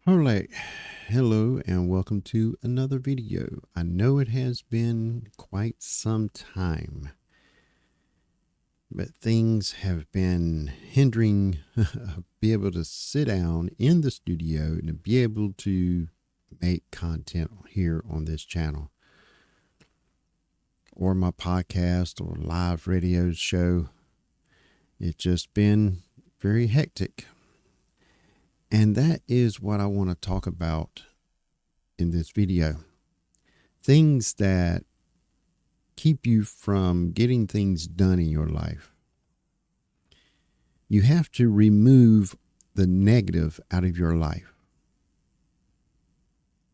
Alright, hello and welcome to another video. I know it has been quite some time, but things have been hindering be able to sit down in the studio and be able to make content here on this channel or my podcast or live radio show. It's just been very hectic. And that is what I want to talk about in this video. Things that keep you from getting things done in your life. You have to remove the negative out of your life.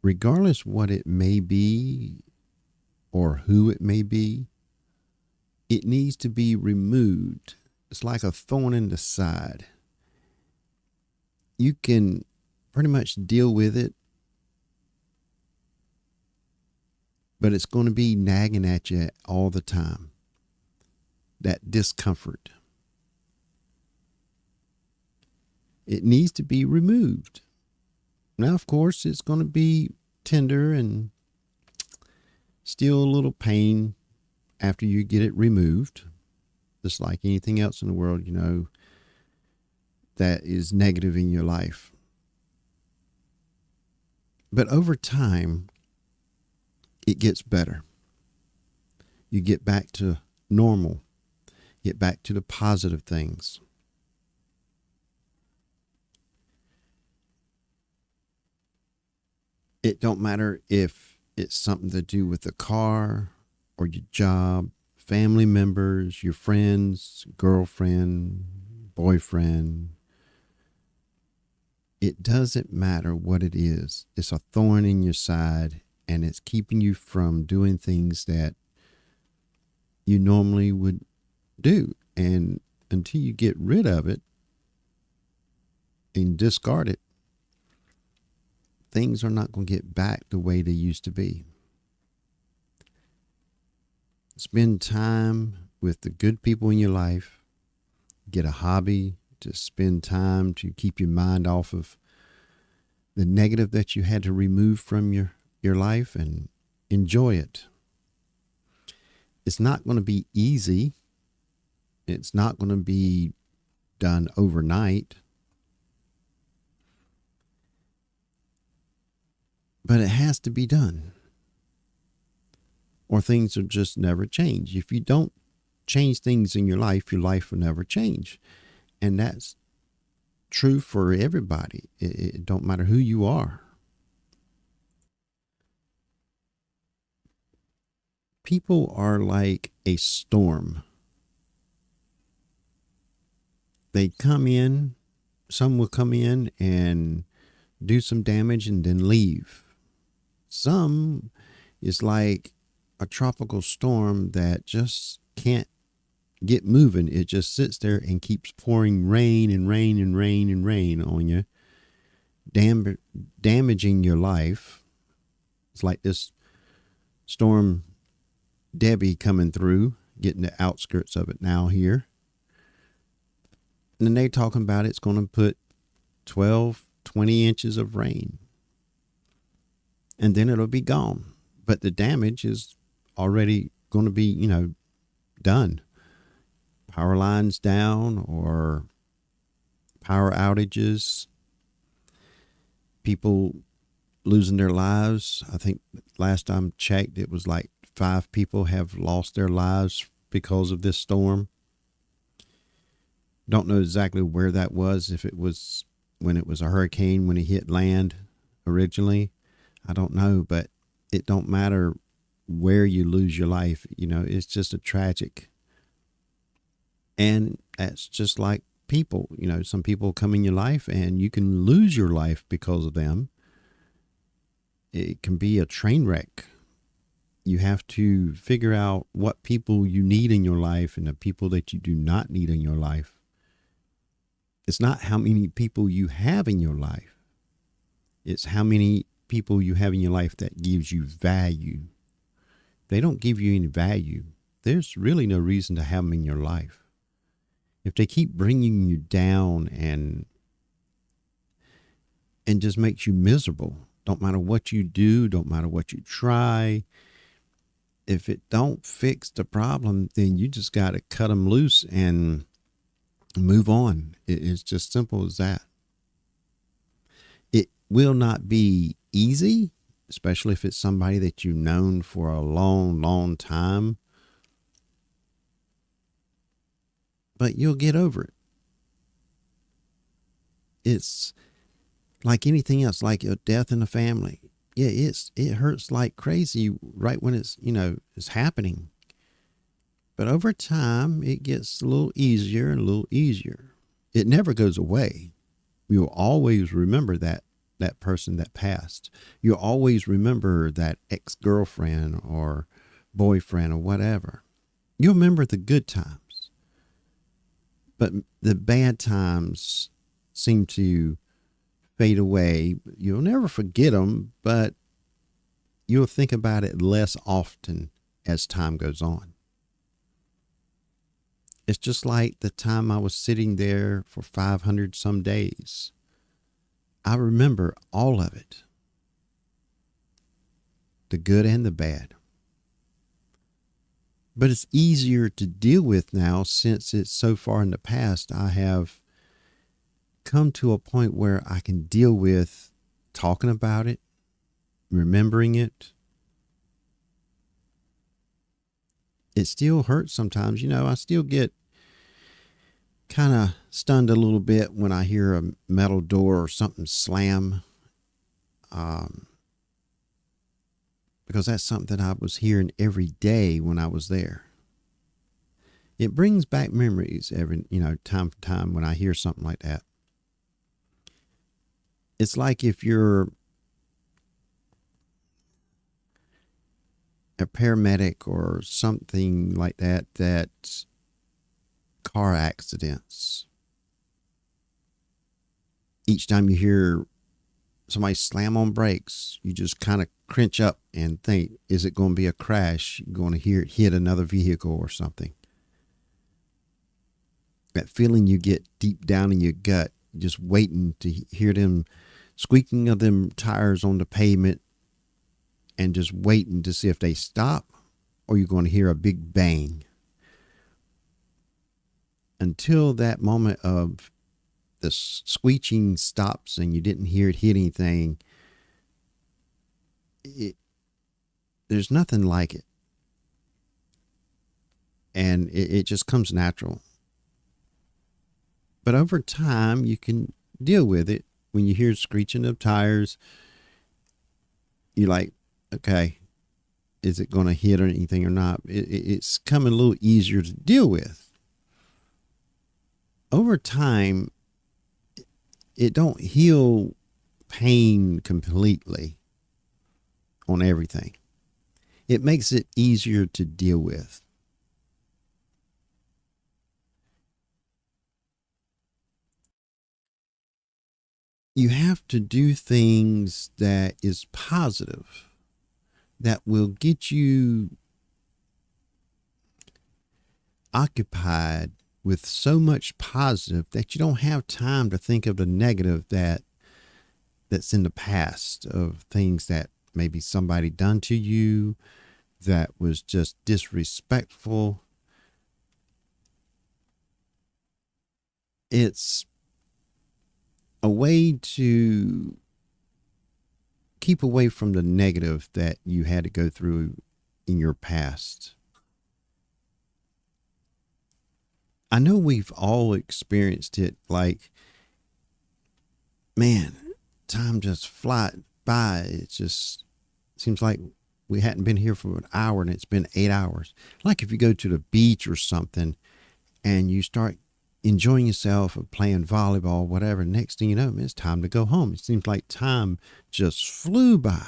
Regardless what it may be or who it may be, it needs to be removed. It's like a thorn in the side. You can pretty much deal with it, but it's going to be nagging at you all the time. That discomfort. It needs to be removed. Now, of course, it's going to be tender and still a little pain after you get it removed. Just like anything else in the world, that is negative in your life. But over time, it gets better. You get back to normal, get back to the positive things. It don't matter if it's something to do with the car or your job, family members, your friends, girlfriend, boyfriend. It doesn't matter what it is. It's a thorn in your side, and it's keeping you from doing things that you normally would do. And until you get rid of it and discard it, things are not going to get back the way they used to be. Spend time with the good people in your life. Get a hobby to spend time to keep your mind off of the negative that you had to remove from your life and enjoy it. It's not going to be easy. It's not going to be done overnight. But it has to be done. Or things will just never change. If you don't change things in your life will never change. And that's true for everybody. It don't matter who you are. People are like a storm. They come in, some will come in and do some damage and then leave. Some is like a tropical storm that just can't get moving. It just sits there and keeps pouring rain and rain and rain and rain on you, damaging your life. It's like this storm Debbie coming through, getting the outskirts of it now here. And then they talking about it's going to put 12, 20 inches of rain. And then it'll be gone. But the damage is already going to be, done. Power lines down or power outages, people losing their lives. I think last time checked, it was like 5 people have lost their lives because of this storm. Don't know exactly where that was, if it was when it was a hurricane, when it hit land originally. I don't know, but it don't matter where you lose your life. It's just a tragic. And that's just like people, some people come in your life and you can lose your life because of them. It can be a train wreck. You have to figure out what people you need in your life and the people that you do not need in your life. It's not how many people you have in your life. It's how many people you have in your life that gives you value. If they don't give you any value, there's really no reason to have them in your life. If they keep bringing you down and and just makes you miserable. Don't matter what you do, don't matter what you try. If it don't fix the problem, then you just got to cut them loose and move on. It's just simple as that. It will not be easy, especially if it's somebody that you've known for a long, long time. But you'll get over it. It's like anything else, like a death in the family. Yeah, it hurts like crazy right when it's happening. But over time, it gets a little easier and a little easier. It never goes away. You'll always remember that person that passed. You'll always remember that ex-girlfriend or boyfriend or whatever. You'll remember the good times. But the bad times seem to fade away. You'll never forget them, but you'll think about it less often as time goes on. It's just like the time I was sitting there for 500 some days. I remember all of it, the good and the bad. But it's easier to deal with now since it's so far in the past. I have come to a point where I can deal with talking about it, remembering it. It still hurts sometimes. I still get kind of stunned a little bit when I hear a metal door or something slam. Because that's something that I was hearing every day when I was there. It brings back memories time to time when I hear something like that. It's like if you're a paramedic or something like that car accidents. Each time you hear somebody slam on brakes, you just kind of cringe up and think, is it going to be a crash? You're going to hear it hit another vehicle or something. That feeling you get deep down in your gut, just waiting to hear them squeaking of them tires on the pavement and just waiting to see if they stop, or you're going to hear a big bang. Until that moment of the screeching stops and you didn't hear it hit anything, there's nothing like it. And it just comes natural. But over time, you can deal with it. When you hear screeching of tires, you're like, okay, is it going to hit or anything or not? It's coming a little easier to deal with. Over time, it don't heal pain completely on everything. It makes it easier to deal with. You have to do things that is positive, that will get you occupied with so much positive that you don't have time to think of the negative that's in the past, of things that maybe somebody done to you that was just disrespectful. It's a way to keep away from the negative that you had to go through in your past. I know we've all experienced it, like, man, time just flies by. It just seems like we hadn't been here for an hour and it's been 8 hours. Like if you go to the beach or something and you start enjoying yourself or playing volleyball, whatever, next thing you know, it's time to go home. It seems like time just flew by.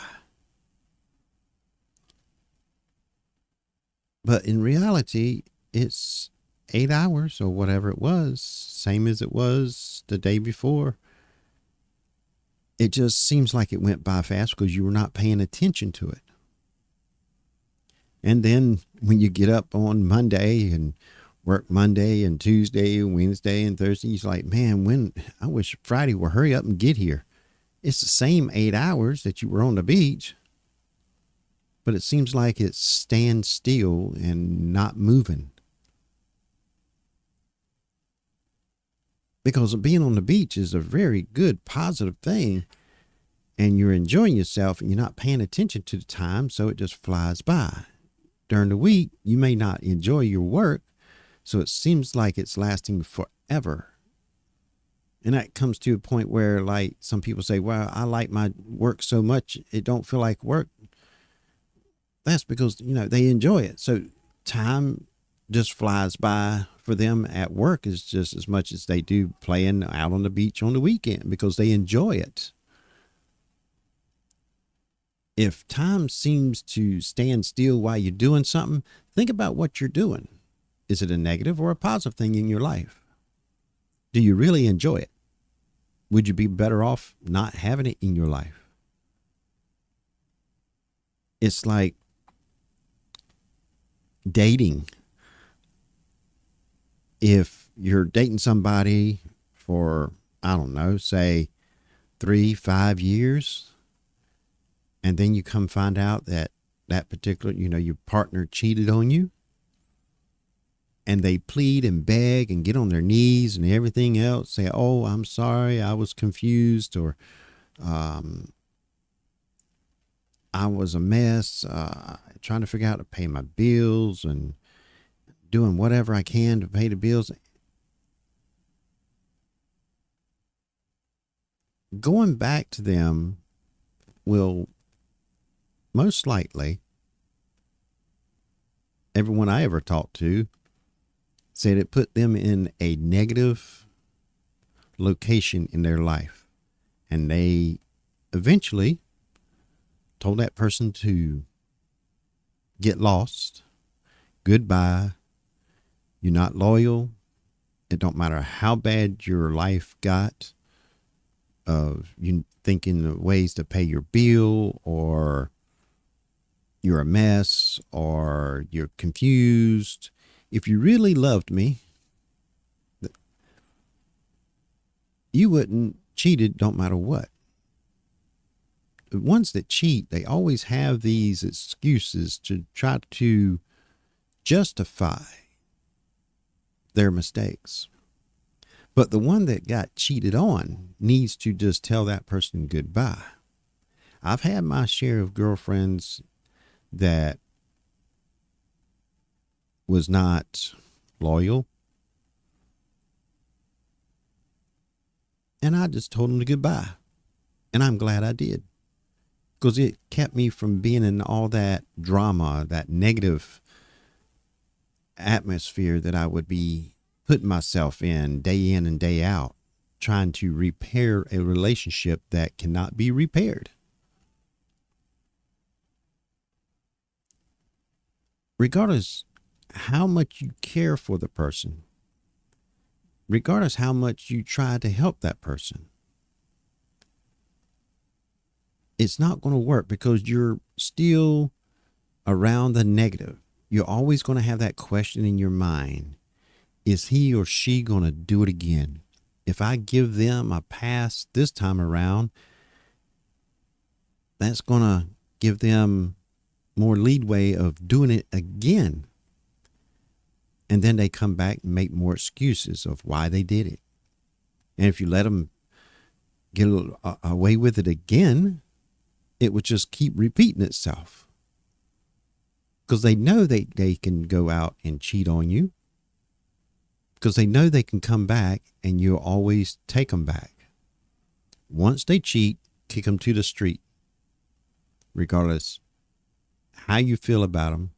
But in reality, it's 8 hours or whatever it was, same as it was the day before. It just seems like it went by fast because you were not paying attention to it. And then when you get up on Monday and work Monday and Tuesday and Wednesday and Thursday, you're like, man, I wish Friday would hurry up and get here. It's the same 8 hours that you were on the beach, but it seems like it's stand still and not moving. Because being on the beach is a very good, positive thing, and you're enjoying yourself and you're not paying attention to the time, so it just flies by. During the week, you may not enjoy your work, so it seems like it's lasting forever. And that comes to a point where, like, some people say, well, I like my work so much, it don't feel like work. That's because, they enjoy it. So time just flies by for them at work is just as much as they do playing out on the beach on the weekend, because they enjoy it. If time seems to stand still while you're doing something, think about what you're doing. Is it a negative or a positive thing in your life? Do you really enjoy it? Would you be better off not having it in your life? It's like dating. If you're dating somebody for, I don't know, say 3-5 years, and then you come find out that particular, your partner cheated on you, and they plead and beg and get on their knees and everything else, say, oh, I'm sorry, I was confused, or I was a mess, trying to figure out how to pay my bills and doing whatever I can to pay the bills. Going back to them will most likely, everyone I ever talked to said it put them in a negative location in their life. And they eventually told that person to get lost. Goodbye. You're not loyal. It don't matter how bad your life got, of you thinking of ways to pay your bill, or you're a mess, or you're confused. If you really loved me, you wouldn't cheated, don't matter what. The ones that cheat, they always have these excuses to try to justify their mistakes. But the one that got cheated on needs to just tell that person goodbye. I've had my share of girlfriends that was not loyal, and I just told them goodbye. And I'm glad I did, because it kept me from being in all that drama, that negative atmosphere that I would be putting myself in and day out, trying to repair a relationship that cannot be repaired. Regardless how much you care for the person, regardless how much you try to help that person, it's not going to work, because you're still around the negative. You're always going to have that question in your mind. Is he or she going to do it again? If I give them a pass this time around, that's going to give them more leadway of doing it again. And then they come back and make more excuses of why they did it. And if you let them get away with it again, it would just keep repeating itself. Because they know they can go out and cheat on you. Because they know they can come back and you'll always take them back. Once they cheat, kick them to the street. Regardless how you feel about them,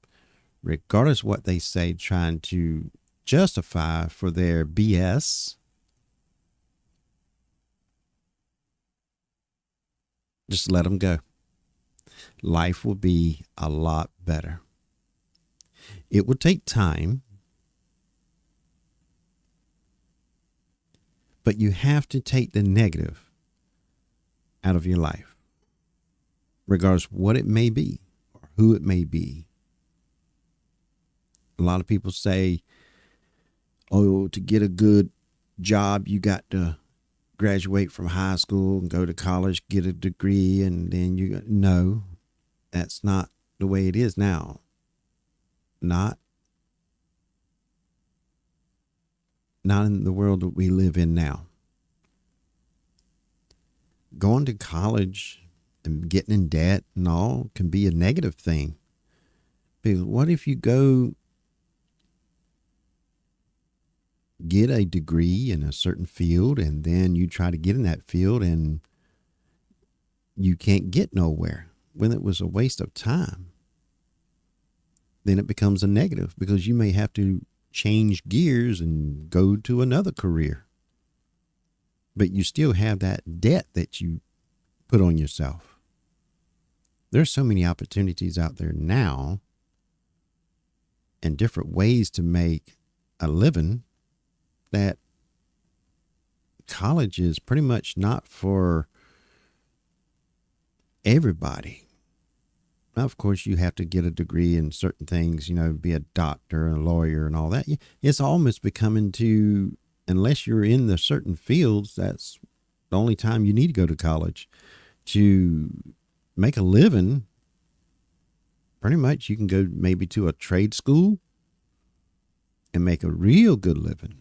regardless what they say, trying to justify for their BS, just let them go. Life will be a lot better. It will take time, but you have to take the negative out of your life, regardless what it may be or who it may be. A lot of people say, oh, to get a good job, you got to graduate from high school and go to college, get a degree, and then no, that's not the way it is now. Not in the world that we live in now. Going to college and getting in debt and all can be a negative thing. Because what if you go get a degree in a certain field and then you try to get in that field and you can't get nowhere? When it was a waste of time, then it becomes a negative because you may have to change gears and go to another career. But you still have that debt that you put on yourself. There's so many opportunities out there now and different ways to make a living that college is pretty much not for everybody. Now, of course, you have to get a degree in certain things, be a doctor and a lawyer and all that. It's almost becoming to, unless you're in the certain fields, that's the only time you need to go to college. To make a living, pretty much you can go maybe to a trade school and make a real good living.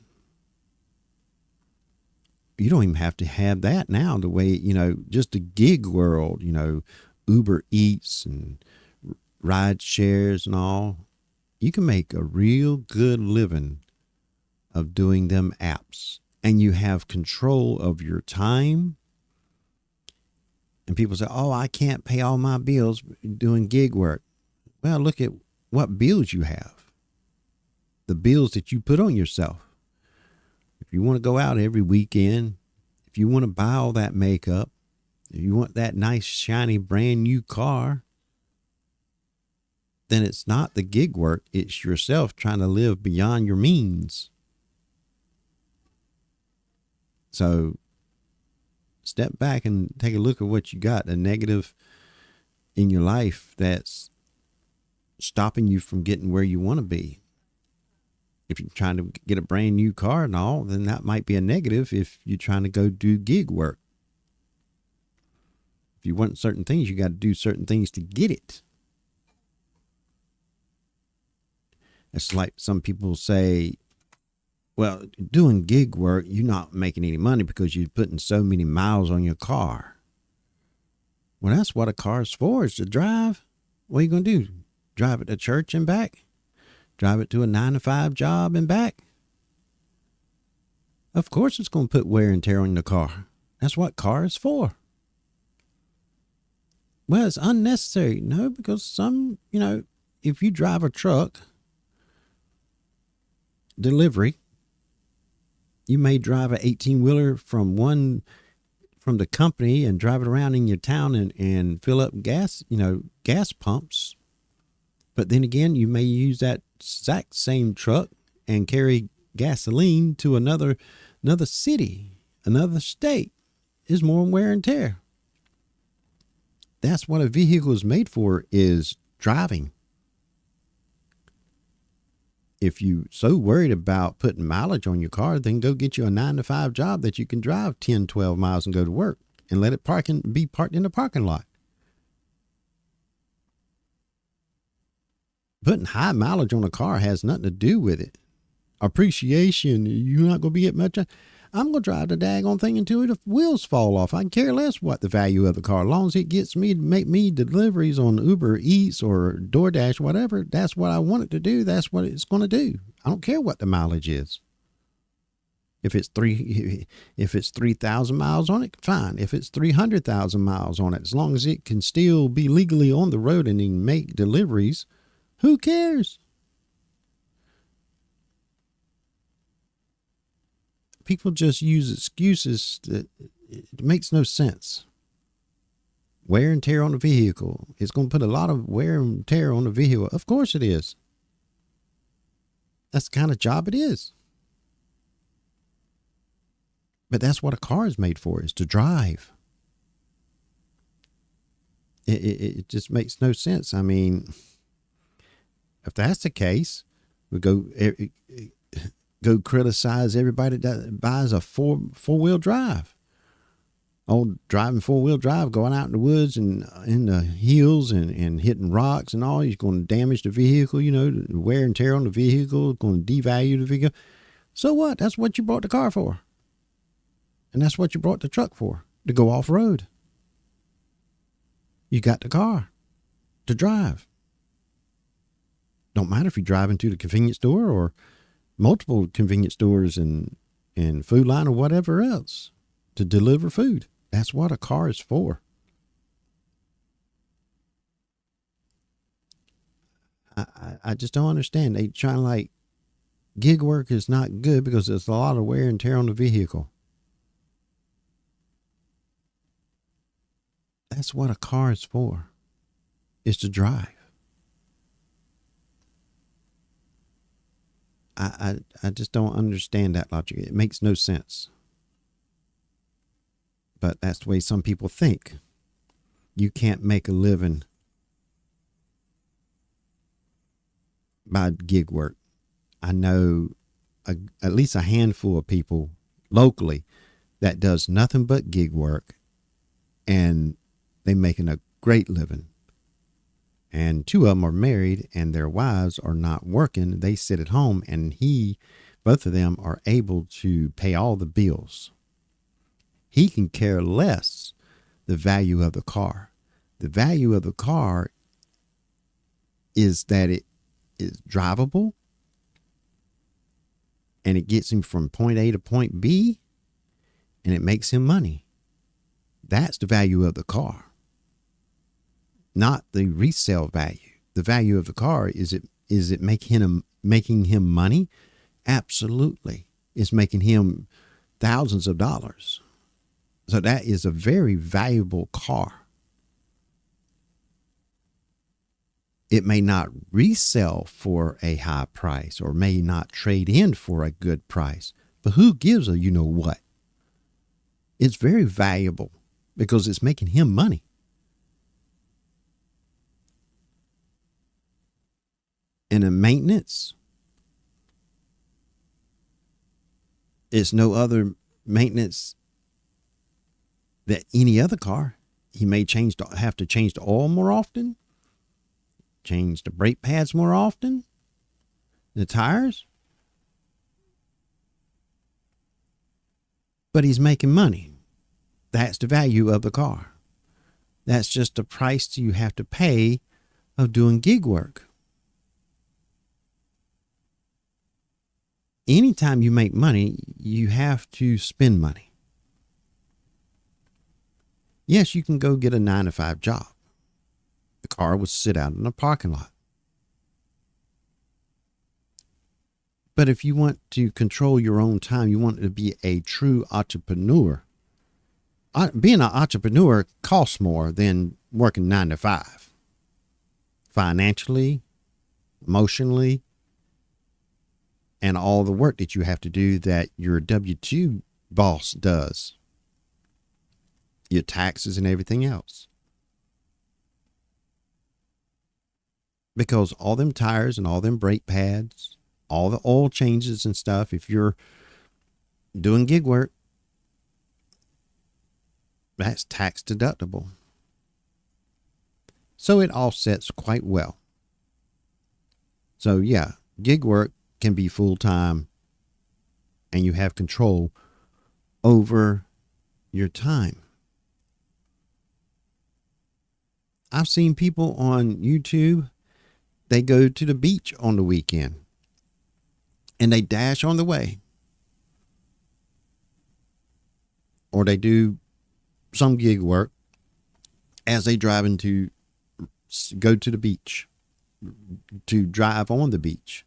You don't even have to have that now the way, just the gig world, Uber Eats and ride shares and all. You can make a real good living of doing them apps, and you have control of your time. And people say, oh, I can't pay all my bills doing gig work. Well, look at what bills you have. The bills that you put on yourself. If you want to go out every weekend, if you want to buy all that makeup, if you want that nice, shiny, brand new car, then it's not the gig work. It's yourself trying to live beyond your means. So step back and take a look at what you got, a negative in your life that's stopping you from getting where you want to be. If you're trying to get a brand new car and all, then that might be a negative if you're trying to go do gig work. If you want certain things, you got to do certain things to get it. It's like some people say, well, doing gig work, you're not making any money because you're putting so many miles on your car. Well, that's what a car's for, is to drive. What are you going to do? Drive it to church and back? Drive it to a 9-to-5 job and back? Of course it's going to put wear and tear on the car. That's what car is for. Well, it's unnecessary. No, because if you drive a truck delivery, you may drive an 18-wheeler from the company and drive it around in your town and fill up gas pumps. But then again, you may use that exact same truck and carry gasoline to another city, another state. Is more wear and tear. That's what a vehicle is made for, is driving. If you're so worried about putting mileage on your car, then go get you a 9-to-5 job that you can drive 10, 12 miles and go to work and let it be parked in the parking lot. Putting high mileage on a car has nothing to do with it. Appreciation, you're not going to be getting much. I'm going to drive the daggone thing until the wheels fall off. I can care less what the value of the car. As long as it gets me to make me deliveries on Uber Eats or DoorDash, whatever, that's what I want it to do. That's what it's going to do. I don't care what the mileage is. If it's 3,000 miles on it, fine. If it's 300,000 miles on it, as long as it can still be legally on the road and then make deliveries, who cares? People just use excuses that it makes no sense. Wear and tear on the vehicle. It's going to put a lot of wear and tear on the vehicle. Of course it is. That's the kind of job it is. But that's what a car is made for, is to drive. It just makes no sense. I mean, if that's the case, we go criticize everybody that buys a four-wheel drive. old driving 4-wheel drive, going out in the woods and in the hills and hitting rocks and all. He's going to damage the vehicle, the wear and tear on the vehicle, going to devalue the vehicle. So what? That's what you brought the car for. And that's what you brought the truck for, to go off road. You got the car to drive. Don't matter if you're driving to the convenience store or multiple convenience stores and Food Line or whatever else to deliver food. That's what a car is for. I just don't understand. They try like gig work is not good because there's a lot of wear and tear on the vehicle. That's what a car is for, is to drive. I just don't understand that logic. It makes no sense. But that's the way some people think. You can't make a living by gig work. I know at least a handful of people locally that does nothing but gig work, and they're making a great living. And 2 of them are married and their wives are not working. They sit at home, and both of them are able to pay all the bills. He can care less the value of the car. The value of the car is that it is drivable and it gets him from point A to point B and it makes him money. That's the value of the car, not the resale value. The value of the car is it making him money? Absolutely. It's making him thousands of dollars. So that is a very valuable car. It may not resell for a high price or may not trade in for a good price, but who gives a what? It's very valuable because it's making him money. And in maintenance, it's no other maintenance than any other car. He may have to change the oil more often, change the brake pads more often, the tires. But he's making money. That's the value of the car. That's just the price you have to pay of doing gig work. Anytime you make money, you have to spend money. Yes, you can go get a 9-to-5 job. The car would sit out in a parking lot. But if you want to control your own time, you want to be a true entrepreneur. Being an entrepreneur costs more than working 9-to-5. Financially, emotionally, and all the work that you have to do that your W-2 boss does. Your taxes and everything else. Because all them tires and all them brake pads, all the oil changes and stuff, if you're doing gig work, that's tax deductible. So it offsets quite well. So yeah, gig work can be full-time and you have control over your time. I've seen people on YouTube, they go to the beach on the weekend and they dash on the way. Or they do some gig work as they driving to go to the beach, to drive on the beach.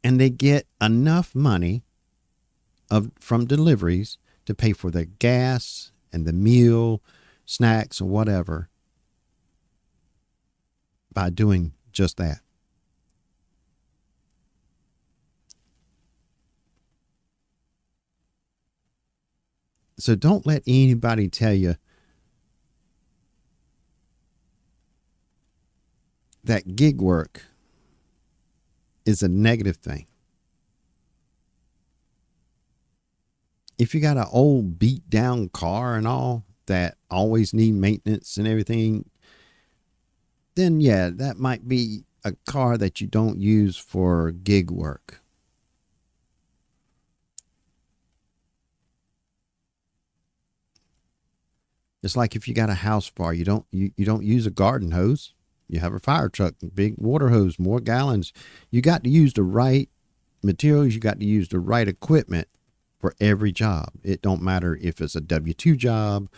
And they get enough money from deliveries to pay for their gas and the meal, snacks, or whatever by doing just that. So don't let anybody tell you that gig work is a negative thing. If you got an old beat down car and all that always need maintenance and everything, then yeah, that might be a car that you don't use for gig work. It's like if you got a house fire, you don't use a garden hose. You have a fire truck, big water hose, more gallons. You got to use the right materials. You got to use the right equipment for every job. It don't matter if it's a W-2 job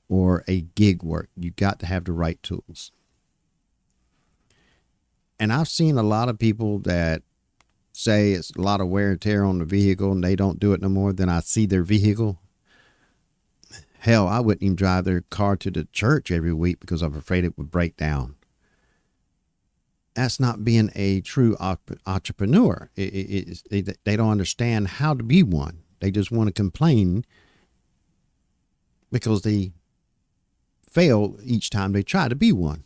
or a gig work. You got to have the right tools. And I've seen a lot of people that say it's a lot of wear and tear on the vehicle and they don't do it no more. Then I see their vehicle. Hell, I wouldn't even drive their car to the church every week because I'm afraid it would break down. That's not being a true entrepreneur. They don't understand how to be one. They just want to complain because they fail each time they try to be one.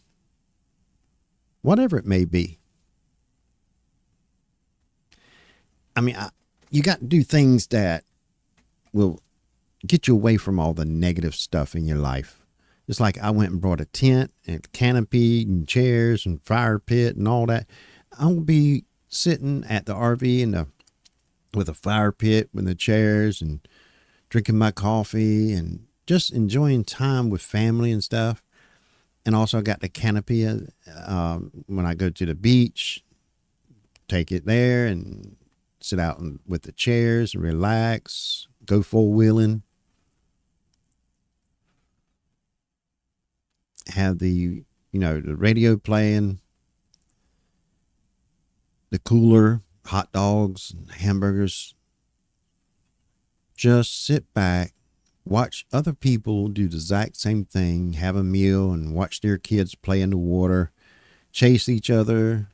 Whatever it may be. I mean, you got to do things that will get you away from all the negative stuff in your life. Just like I went and brought a tent and canopy and chairs and fire pit and all that. I'll be sitting at the RV with a fire pit with the chairs and drinking my coffee and just enjoying time with family and stuff. And also I got the canopy when I go to the beach, take it there and sit out with the chairs and relax, go four-wheeling. Have the radio playing, the cooler, hot dogs, and hamburgers. Just sit back, watch other people do the exact same thing, have a meal and watch their kids play in the water, chase each other,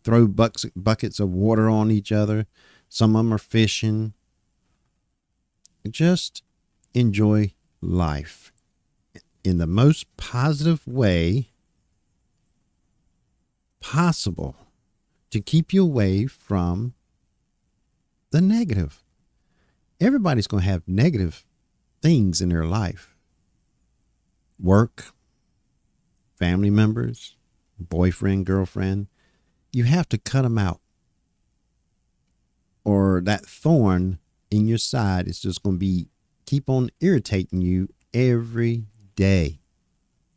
throw buckets of water on each other. Some of them are fishing. Just enjoy life in the most positive way possible to keep you away from the negative. Everybody's going to have negative things in their life. Work, family members, boyfriend, girlfriend. You have to cut them out, or that thorn in your side is just going to keep on irritating you every day.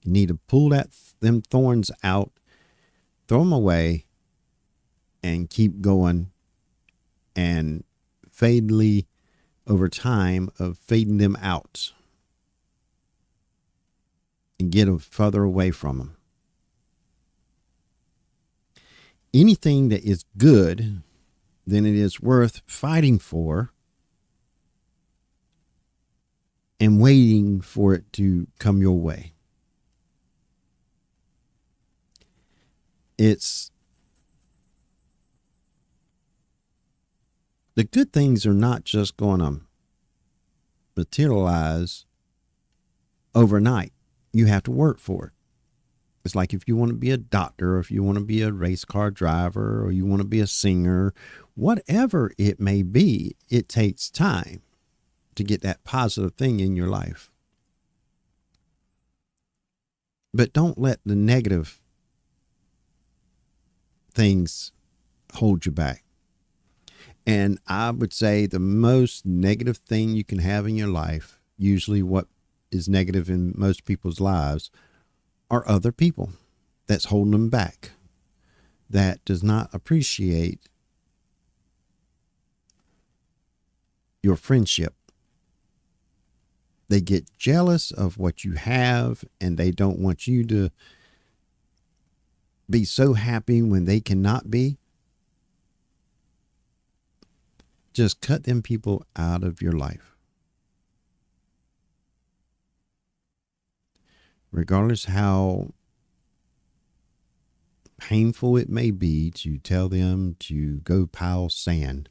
You need to pull them thorns out, throw them away, and keep going, and fadely over time of fading them out and get them further away from them. Anything that is good, then it is worth fighting for and waiting for it to come your way. It's the good things are not just going to materialize overnight. You have to work for it. It's like if you want to be a doctor, or if you want to be a race car driver, or you want to be a singer, whatever it may be, it takes time to get that positive thing in your life. But don't let the negative things hold you back. And I would say the most negative thing you can have in your life, usually what is negative in most people's lives, are other people that's holding them back, that does not appreciate your friendship. They get jealous of what you have, and they don't want you to be so happy when they cannot be. Just cut them people out of your life. Regardless how painful it may be to tell them to go pile sand.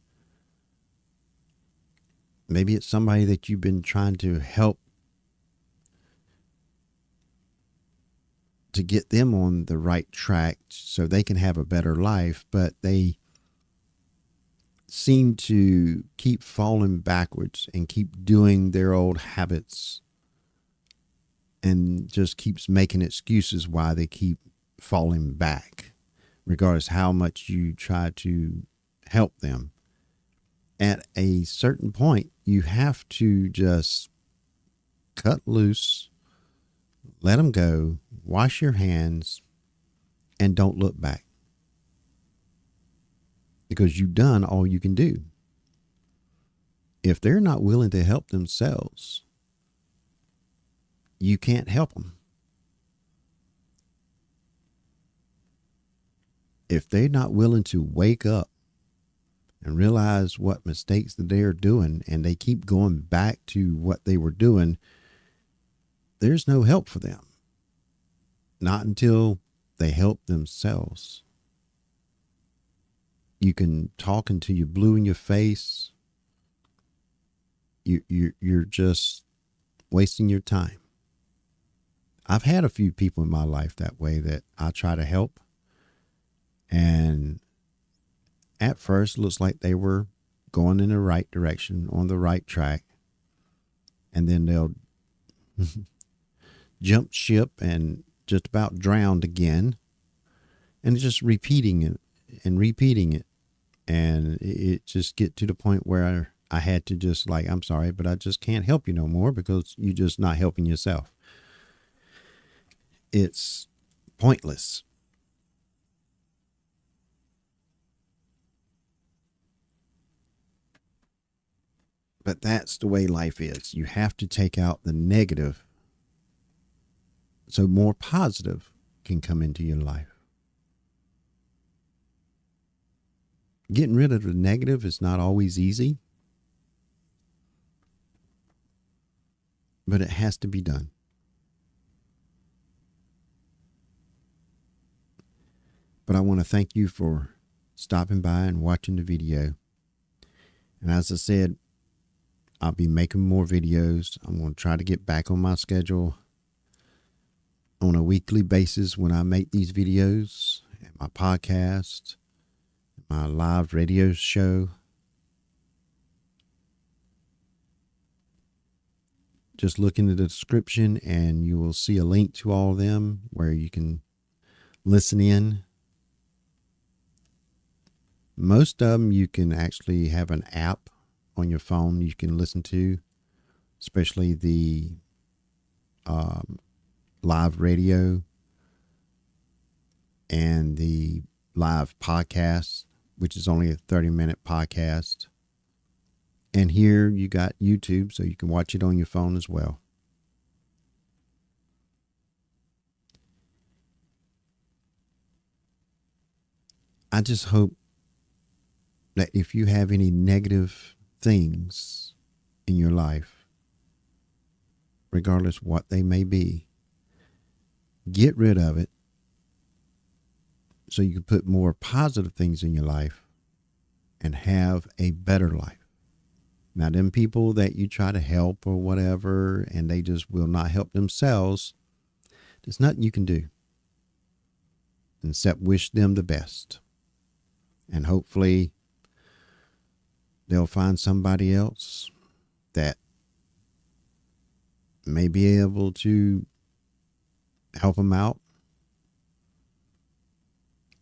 Maybe it's somebody that you've been trying to help to get them on the right track so they can have a better life, but they seem to keep falling backwards and keep doing their old habits and just keeps making excuses why they keep falling back, regardless how much you try to help them. At a certain point, you have to just cut loose, let them go, wash your hands, and don't look back. Because you've done all you can do. If they're not willing to help themselves, you can't help them. If they're not willing to wake up and realize what mistakes that they're doing and they keep going back to what they were doing, there's no help for them. Not until they help themselves. You can talk until you're blue in your face. You're just wasting your time. I've had a few people in my life that way that I try to help. And at first, it looks like they were going in the right direction, on the right track. And then they'll jump ship and just about drowned again. And just repeating it and repeating it. And it just get to the point where I had to just like, I'm sorry, but I just can't help you no more because you're just not helping yourself. It's pointless. But that's the way life is. You have to take out the negative so more positive can come into your life. Getting rid of the negative is not always easy, but it has to be done. But I want to thank you for stopping by and watching the video. And as I said, I'll be making more videos. I'm going to try to get back on my schedule on a weekly basis when I make these videos and my podcast, my live radio show. Just look in the description and you will see a link to all of them where you can listen in. Most of them you can actually have an app on your phone you can listen to, especially the live radio and the live podcast, which is only a 30-minute podcast. And here you got YouTube, so you can watch it on your phone as well. I just hope that if you have any negative things in your life, regardless what they may be, get rid of it so you can put more positive things in your life and have a better life. Now, them people that you try to help or whatever, and they just will not help themselves, there's nothing you can do except wish them the best. And hopefully they'll find somebody else that may be able to help them out.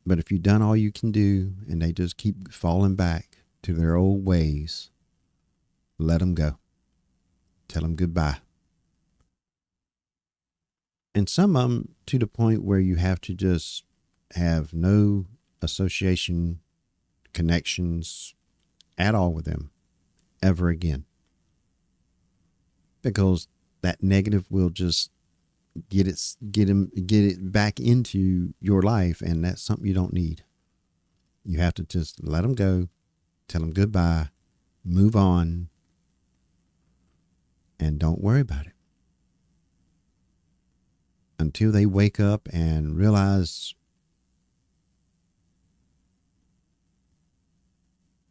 But if you've done all you can do and they just keep falling back to their old ways, let them go. Tell them goodbye. And some of them to the point where you have to just have no association, connections at all with them ever again. Because that negative will just get it back into your life, and that's something you don't need. You have to just let them go, tell them goodbye, move on, and don't worry about it. Until they wake up and realize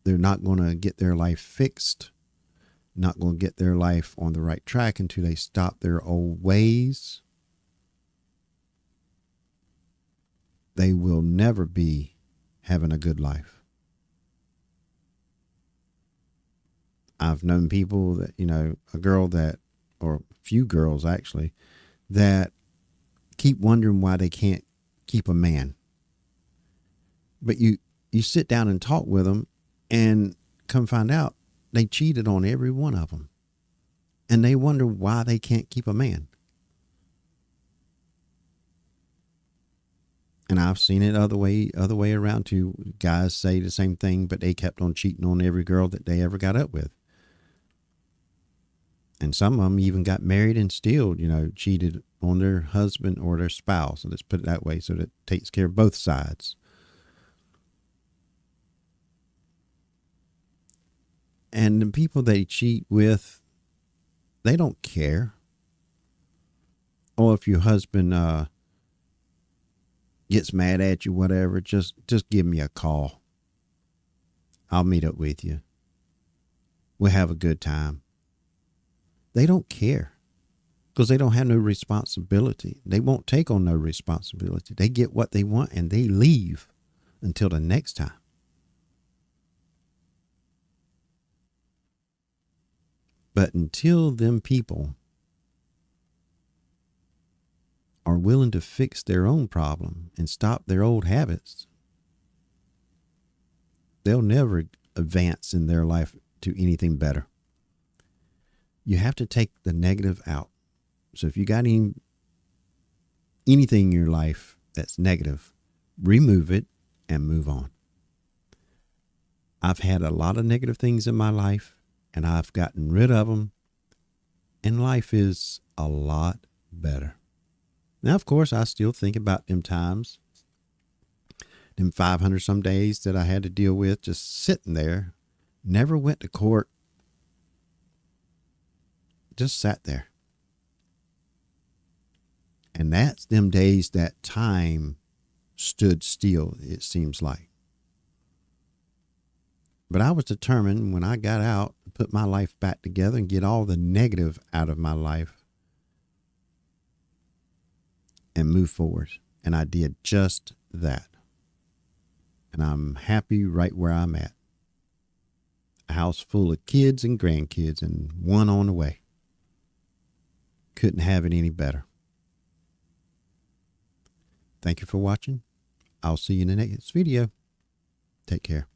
they're not going to get their life fixed, not going to get their life on the right track until they stop their old ways, they will never be having a good life. I've known people that, a girl that, or a few girls actually, that keep wondering why they can't keep a man. But you sit down and talk with them and come find out they cheated on every one of them. And they wonder why they can't keep a man. And I've seen it other way around too. Guys say the same thing, but they kept on cheating on every girl that they ever got up with. And some of them even got married and still, cheated on their husband or their spouse. Let's put it that way, so that it takes care of both sides. And the people they cheat with, they don't care. Or if your husband gets mad at you, whatever, just give me a call. I'll meet up with you. We'll have a good time. They don't care because they don't have no responsibility. They won't take on no responsibility. They get what they want and they leave until the next time. But until them people are willing to fix their own problem and stop their old habits, they'll never advance in their life to anything better. You have to take the negative out. So if you got anything in your life that's negative, remove it and move on. I've had a lot of negative things in my life and I've gotten rid of them, and life is a lot better. Now, of course, I still think about them times, them 500 some days that I had to deal with just sitting there, never went to court, just sat there. And that's them days that time stood still, it seems like. But I was determined when I got out to put my life back together and get all the negative out of my life and move forward. And I did just that. And I'm happy right where I'm at. A house full of kids and grandkids and one on the way. Couldn't have it any better. Thank you for watching. I'll see you in the next video. Take care.